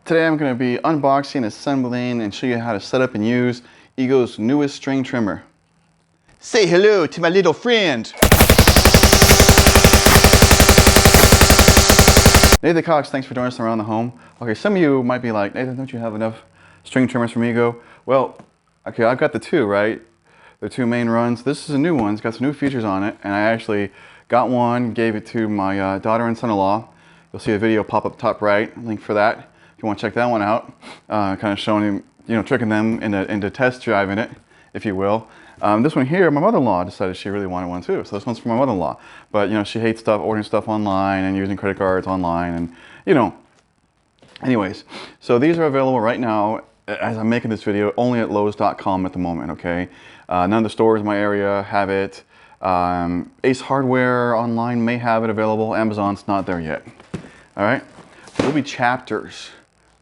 Today I'm going to be unboxing, assembling, and show you how to set up and use Ego's newest string trimmer. Say hello to my little friend! Nathan Cox, thanks for joining us around the home. Okay, some of you might be like, Nathan, don't you have enough string trimmers from Ego? Well, okay, I've got the two, right? The two main runs. This is a new one. It's got some new features on it, and I actually got one, gave it to my daughter and son-in-law. You'll see a video pop up top right, link for that. If you want to check that one out, kind of showing him, you know, tricking them into test driving it, if you will. This one here, my mother-in-law decided she really wanted one too, so this one's for my mother-in-law. But you know, she hates ordering stuff online and using credit cards online, and you know. Anyways, so these are available right now as I'm making this video only at Lowe's.com at the moment. Okay, none of the stores in my area have it. Ace Hardware online may have it available. Amazon's not there yet. All right, there'll be chapters.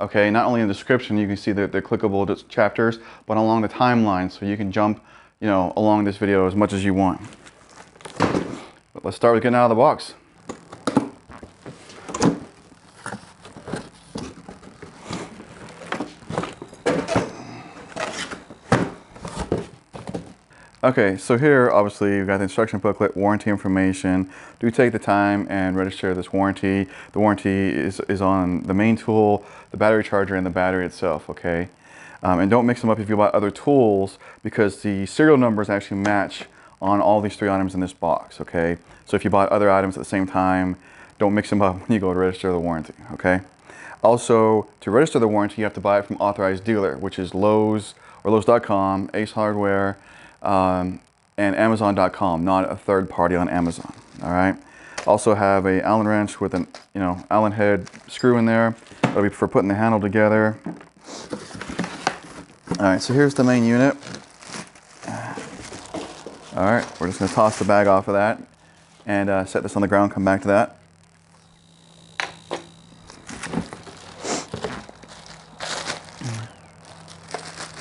Okay, not only in the description you can see that they're clickable chapters, but along the timeline, so you can jump, you know, along this video as much as you want. But let's start with getting out of the box. Okay, so here obviously you've got the instruction booklet, warranty information. Do take the time and register this warranty. The warranty is on the main tool, the battery charger, and the battery itself, okay? And don't mix them up if you buy other tools, because the serial numbers actually match on all these three items in this box, okay? So if you bought other items at the same time, don't mix them up when you go to register the warranty, okay? Also, to register the warranty, you have to buy it from authorized dealer, which is Lowe's or Lowe's.com, Ace Hardware, and Amazon.com, not a third party on Amazon. All right. Also have a Allen wrench with an Allen head screw in there. That'll be for putting the handle together. All right. So here's the main unit. All right. We're just going to toss the bag off of that and set this on the ground. Come back to that.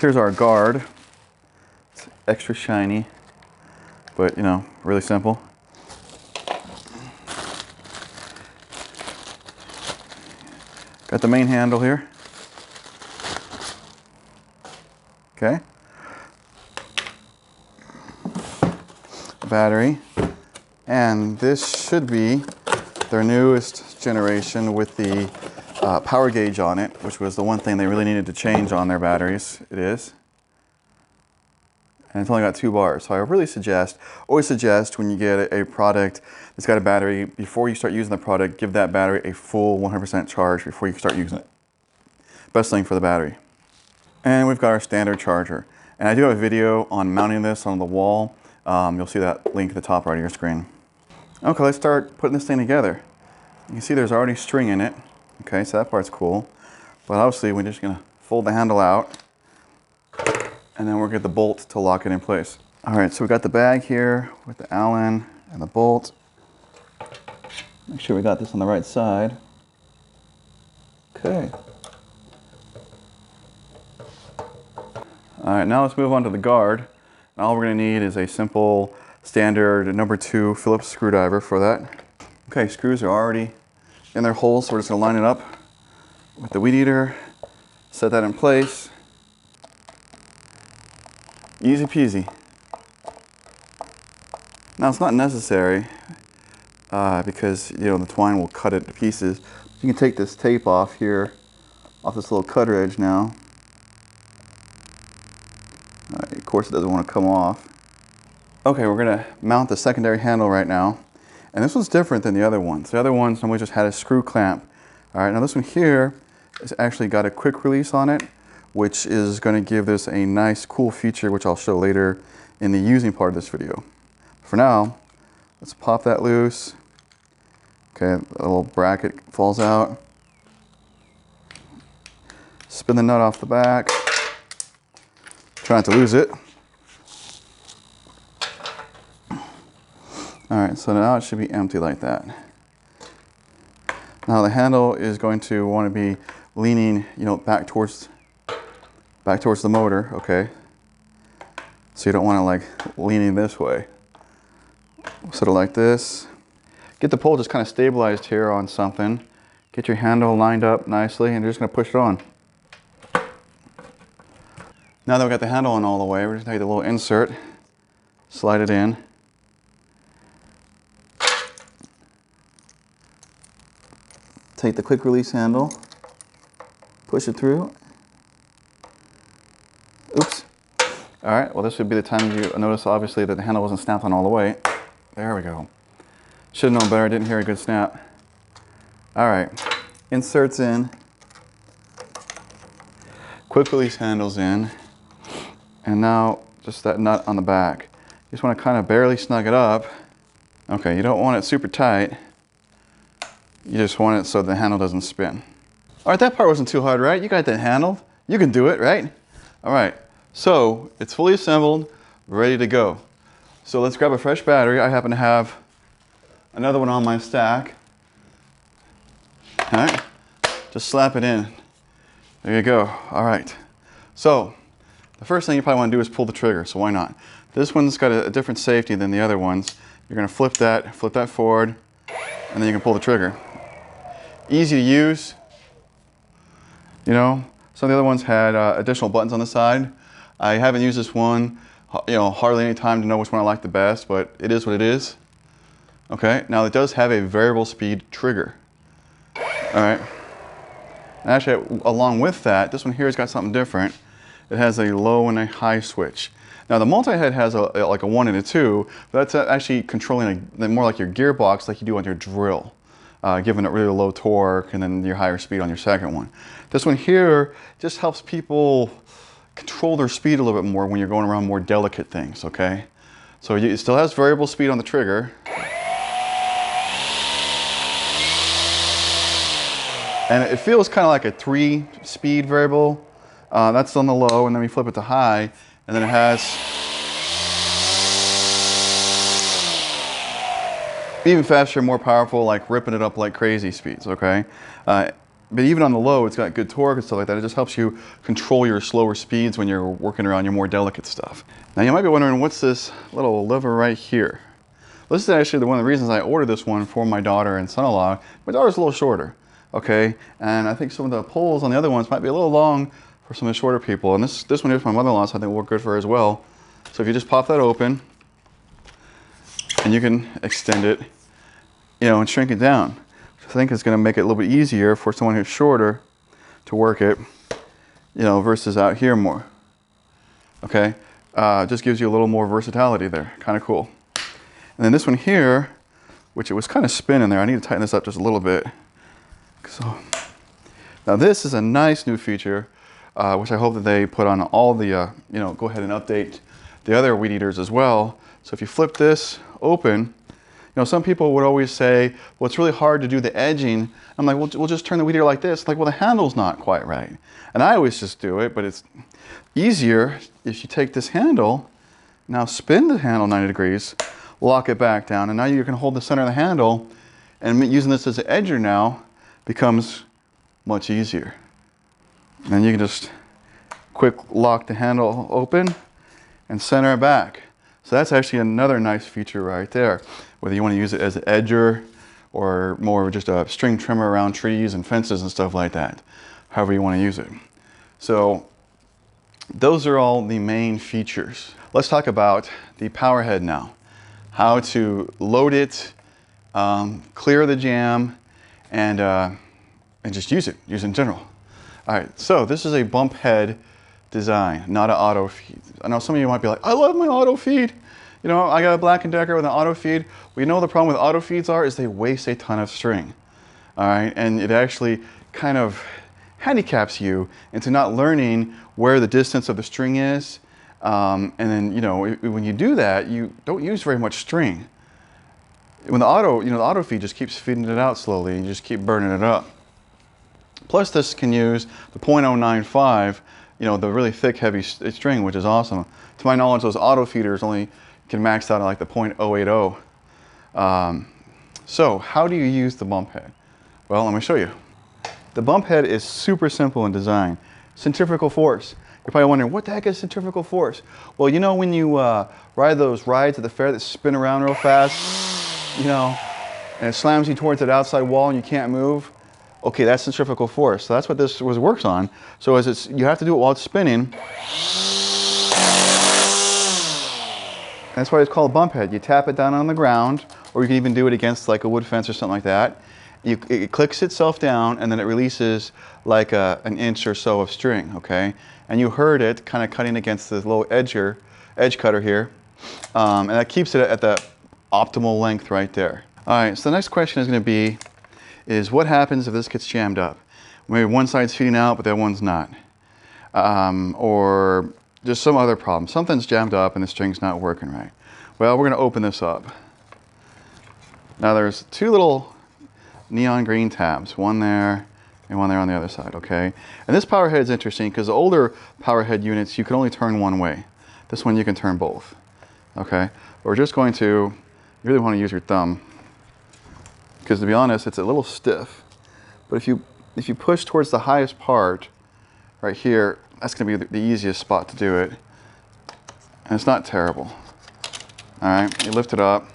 Here's our guard. Extra shiny, but you know, really simple. Got the main handle here. Okay. Battery. And this should be their newest generation with the power gauge on it, which was the one thing they really needed to change on their batteries. It is. And it's only got 2 bars. So I really always suggest when you get a product that's got a battery, before you start using the product, give that battery a full 100% charge before you start using it. Best thing for the battery. And we've got our standard charger. And I do have a video on mounting this on the wall. You'll see that link at the top right of your screen. Okay, let's start putting this thing together. You can see there's already string in it. Okay, so that part's cool. But obviously we're just gonna fold the handle out, and then we'll get the bolt to lock it in place. All right, so we got the bag here with the Allen and the bolt. Make sure we got this on the right side. Okay. All right, now let's move on to the guard. And all we're gonna need is a simple standard #2 Phillips screwdriver for that. Okay, screws are already in their holes, so we're just gonna line it up with the weed eater, set that in place. Easy peasy. Now it's not necessary because you know the twine will cut it to pieces. You can take this tape off here, off this little cutter edge now. Of course it doesn't want to come off. Okay, we're gonna mount the secondary handle right now. And this one's different than the other ones. The other ones normally just had a screw clamp. All right, now this one here has actually got a quick release on it, which is going to give this a nice cool feature, which I'll show later in the using part of this video. For now, let's pop that loose. Okay, a little bracket falls out. Spin the nut off the back. Try not to lose it. All right, so now it should be empty like that. Now the handle is going to want to be leaning, you know, back towards the motor, okay? So you don't want to like leaning this way. Sort of like this. Get the pole just kind of stabilized here on something. Get your handle lined up nicely and you're just going to push it on. Now that we've got the handle on all the way, we're just going to take the little insert, slide it in. Take the quick release handle, push it through. Oops. All right, well this would be the time you notice obviously that the handle wasn't snapped on all the way. There we go. Should have known better, I didn't hear a good snap. All right, inserts in, quick release handles in, and now just that nut on the back. You just want to kind of barely snug it up. Okay, you don't want it super tight. You just want it so the handle doesn't spin. All right, that part wasn't too hard, right? You got that handled. You can do it, right? All right, so it's fully assembled, ready to go. So let's grab a fresh battery. I happen to have another one on my stack. All right, just slap it in. There you go. All right, so the first thing you probably want to do is pull the trigger, so why not? This one's got a different safety than the other ones. You're going to flip that forward, and then you can pull the trigger. Easy to use. You know, some of the other ones had additional buttons on the side. I haven't used this one, you know, hardly any time to know which one I like the best, but it is what it is. Okay, now it does have a variable speed trigger. All right, and actually along with that, this one here has got something different. It has a low and a high switch. Now the multi-head has like a 1 and a 2, but that's actually controlling more like your gearbox like you do on your drill. Giving it really low torque and then your higher speed on your second one. This one here just helps people control their speed a little bit more when you're going around more delicate things, okay? So it still has variable speed on the trigger. And it feels kind of like a 3-speed variable. That's on the low, and then we flip it to high, and then it has even faster, more powerful, like ripping it up like crazy speeds, okay? But even on the low, it's got good torque and stuff like that. It just helps you control your slower speeds when you're working around your more delicate stuff. Now you might be wondering, what's this little lever right here? Well, this is actually one of the reasons I ordered this one for my daughter and son-in-law. My daughter's a little shorter, okay? And I think some of the poles on the other ones might be a little long for some of the shorter people. And this one here for my mother-in-law, so I think will work good for her as well. So if you just pop that open, and you can extend it, you know, and shrink it down. I think it's going to make it a little bit easier for someone who's shorter to work it, you know, versus out here more. Okay, just gives you a little more versatility there. Kind of cool. And then this one here, which it was kind of spinning there. I need to tighten this up just a little bit. So now this is a nice new feature, which I hope that they put on all the, you know, go ahead and update the other weed eaters as well. So if you flip this open, you know, some people would always say, well, it's really hard to do the edging. I'm like, well, we'll just turn the weed eater like this. Like, well, the handle's not quite right. And I always just do it, but it's easier if you take this handle, now spin the handle 90 degrees, lock it back down, and now you can hold the center of the handle, and using this as an edger now becomes much easier. And then you can just quick lock the handle open and center it back. So that's actually another nice feature right there. Whether you want to use it as an edger or more of just a string trimmer around trees and fences and stuff like that. However you want to use it. So those are all the main features. Let's talk about the power head now. How to load it, clear the jam, and just use it in general. All right, so this is a bump head design, not an auto feed. I know some of you might be like, I love my auto feed. You know, I got a Black & Decker with an auto feed. We know the problem with auto feeds is they waste a ton of string. All right, and it actually kind of handicaps you into not learning where the distance of the string is. And then, you know, when you do that, you don't use very much string. When the auto feed just keeps feeding it out slowly, and you just keep burning it up. Plus, this can use the .095, you know, the really thick, heavy string, which is awesome. To my knowledge, those auto feeders only can max out at like the .080. So how do you use the bump head? Well, let me show you. The bump head is super simple in design. Centrifugal force. You're probably wondering, what the heck is centrifugal force? Well, you know when you ride those rides at the fair that spin around real fast, you know, and it slams you towards that outside wall and you can't move? Okay, that's centrifugal force. So that's what this works on. So as you have to do it while it's spinning. That's why it's called a bump head. You tap it down on the ground, or you can even do it against like a wood fence or something like that. It clicks itself down, and then it releases like an inch or so of string, okay? And you heard it kind of cutting against this little edge cutter here. And that keeps it at the optimal length right there. All right, so the next question is going to be, is what happens if this gets jammed up? Maybe one side's feeding out, but the other one's not. Or just some other problem. Something's jammed up and the string's not working right. Well, we're going to open this up. Now there's two little neon green tabs, one there and one there on the other side, okay? And this power head is interesting because the older power head units, you can only turn one way. This one you can turn both, okay? But we're just going to, you really want to use your thumb because to be honest, it's a little stiff. But if you push towards the highest part right here, that's going to be the easiest spot to do it. And it's not terrible. All right, you lift it up.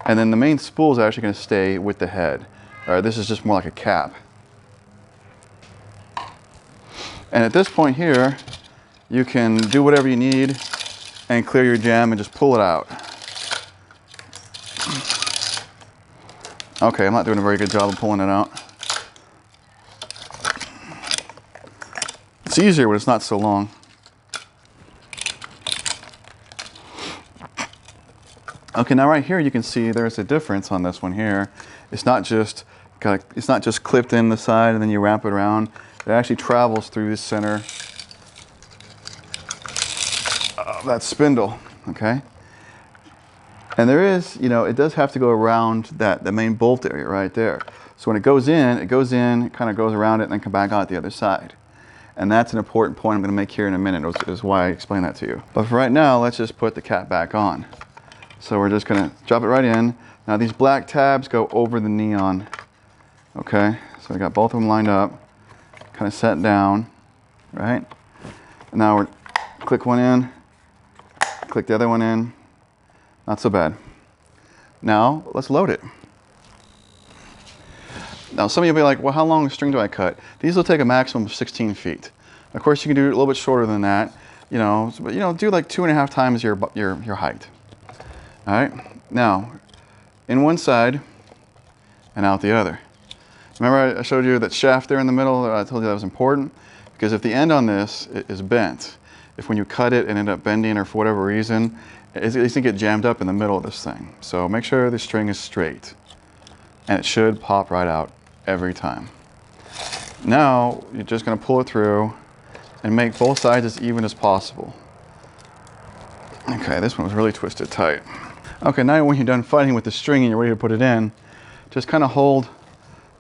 And then the main spool is actually going to stay with the head. All right, this is just more like a cap. And at this point here, you can do whatever you need and clear your jam and just pull it out. Okay, I'm not doing a very good job of pulling it out. It's easier when it's not so long. Okay, now right here you can see there's a difference on this one here. It's not just clipped in the side and then you wrap it around. It actually travels through the center of that spindle, okay? And there is, it does have to go around the main bolt area right there. So when it goes in, it kind of goes around it and then come back out the other side. And that's an important point I'm going to make here in a minute, is why I explain that to you. But for right now, let's just put the cap back on. So we're just going to drop it right in. Now these black tabs go over the neon. Okay, so we got both of them lined up, kind of set down, right? And now we're click one in, click the other one in. Not so bad. Now let's load it. Now some of you will be like, well, how long a string do I cut? These will take a maximum of 16 feet. Of course, you can do it a little bit shorter than that, but do like 2.5 times your height. All right, now in one side and out the other. Remember I showed you that shaft there in the middle? I told you that was important because if the end on this is bent, if when you cut it and end up bending or for whatever reason, it's going to get jammed up in the middle of this thing. So make sure the string is straight and it should pop right out every time. Now you're just going to pull it through and make both sides as even as possible. Okay, this one was really twisted tight. Okay, now when you're done fighting with the string and you're ready to put it in, just kind of hold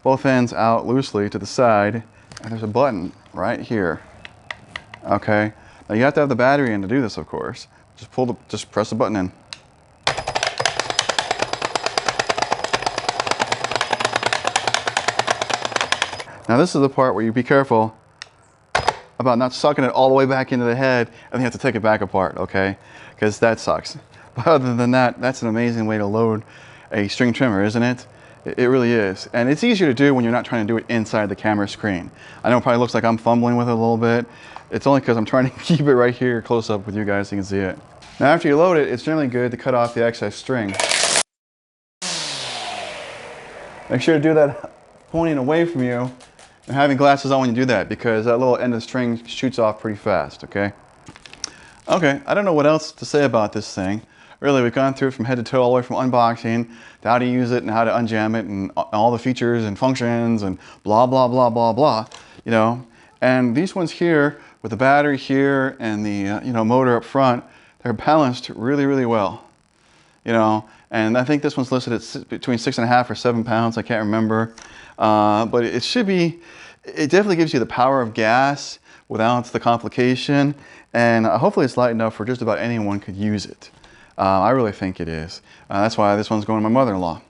both ends out loosely to the side, and there's a button right here. Okay, now you have to have the battery in to do this, of course. Just press the button in. Now this is the part where you be careful about not sucking it all the way back into the head and then you have to take it back apart, okay? Because that sucks. But other than that, that's an amazing way to load a string trimmer, isn't it? It really is. And it's easier to do when you're not trying to do it inside the camera screen. I know it probably looks like I'm fumbling with it a little bit. It's only because I'm trying to keep it right here close up with you guys so you can see it. Now after you load it, it's generally good to cut off the excess string. Make sure to do that pointing away from you and having glasses on when you do that because that little end of the string shoots off pretty fast, okay? Okay, I don't know what else to say about this thing. Really, we've gone through from head to toe, all the way from unboxing to how to use it and how to unjam it and all the features and functions and blah, blah, blah, blah, blah, And these ones here with the battery here and the, motor up front, they're balanced really, really well, And I think this one's listed at between 6.5 or 7 pounds. I can't remember. But it definitely gives you the power of gas without the complication. And hopefully it's light enough for just about anyone could use it. I really think it is. That's why this one's going to my mother-in-law.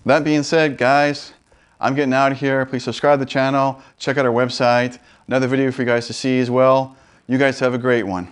That being said, guys, I'm getting out of here. Please subscribe to the channel. Check out our website. Another video for you guys to see as well. You guys have a great one.